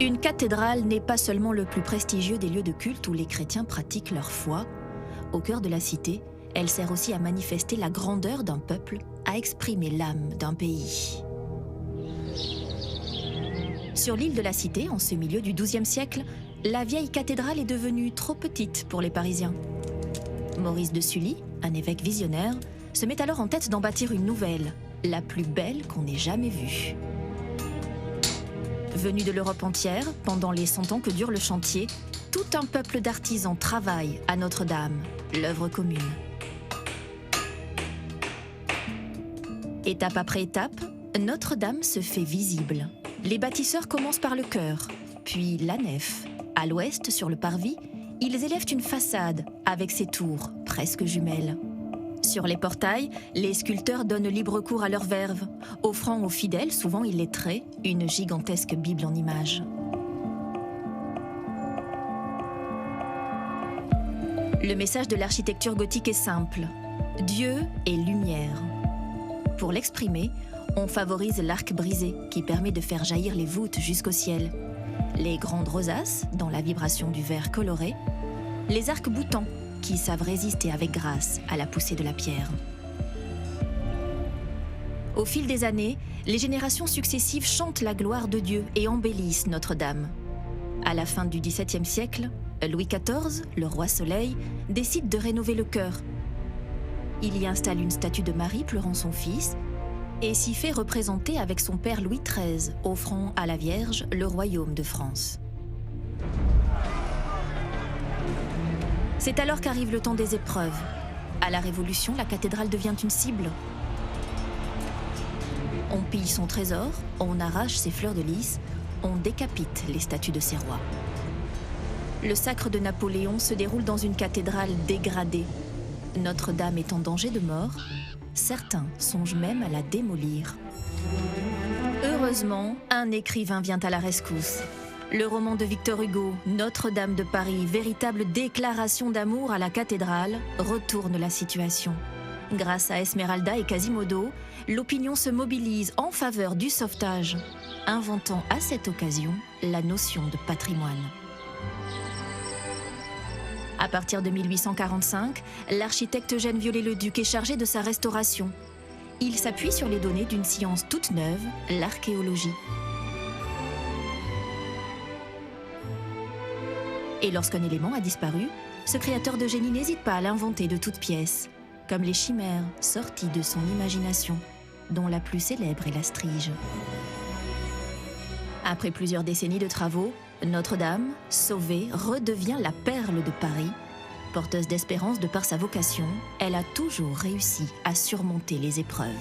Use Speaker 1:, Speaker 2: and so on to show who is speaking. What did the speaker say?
Speaker 1: Une cathédrale n'est pas seulement le plus prestigieux des lieux de culte où les chrétiens pratiquent leur foi. Au cœur de la cité, elle sert aussi à manifester la grandeur d'un peuple, à exprimer l'âme d'un pays. Sur l'île de la Cité, en ce milieu du XIIe siècle, la vieille cathédrale est devenue trop petite pour les Parisiens. Maurice de Sully, un évêque visionnaire, se met alors en tête d'en bâtir une nouvelle, la plus belle qu'on ait jamais vue. Venu de l'Europe entière, pendant les 100 ans que dure le chantier, tout un peuple d'artisans travaille à Notre-Dame, l'œuvre commune. Étape après étape, Notre-Dame se fait visible. Les bâtisseurs commencent par le chœur, puis la nef. À l'ouest, sur le parvis, ils élèvent une façade avec ses tours, presque jumelles. Sur les portails, les sculpteurs donnent libre cours à leur verve, offrant aux fidèles, souvent illettrés, une gigantesque Bible en images. Le message de l'architecture gothique est simple. Dieu est lumière. Pour l'exprimer, on favorise l'arc brisé qui permet de faire jaillir les voûtes jusqu'au ciel, les grandes rosaces dans la vibration du verre coloré, les arcs boutants qui savent résister avec grâce à la poussée de la pierre. Au fil des années, les générations successives chantent la gloire de Dieu et embellissent Notre-Dame. À la fin du XVIIe siècle, Louis XIV, le roi Soleil, décide de rénover le chœur. Il y installe une statue de Marie pleurant son fils et s'y fait représenter avec son père Louis XIII, offrant à la Vierge le royaume de France. C'est alors qu'arrive le temps des épreuves. À la Révolution, la cathédrale devient une cible. On pille son trésor, on arrache ses fleurs de lys, on décapite les statues de ses rois. Le sacre de Napoléon se déroule dans une cathédrale dégradée. Notre-Dame est en danger de mort. Certains songent même à la démolir. Heureusement, un écrivain vient à la rescousse. Le roman de Victor Hugo, Notre-Dame de Paris, véritable déclaration d'amour à la cathédrale, retourne la situation. Grâce à Esmeralda et Quasimodo, l'opinion se mobilise en faveur du sauvetage, inventant à cette occasion la notion de patrimoine. À partir de 1845, l'architecte Eugène Viollet-le-Duc est chargé de sa restauration. Il s'appuie sur les données d'une science toute neuve, l'archéologie. Et lorsqu'un élément a disparu, ce créateur de génie n'hésite pas à l'inventer de toutes pièces, comme les chimères sorties de son imagination, dont la plus célèbre est la strige. Après plusieurs décennies de travaux, Notre-Dame, sauvée, redevient la perle de Paris. Porteuse d'espérance de par sa vocation, elle a toujours réussi à surmonter les épreuves.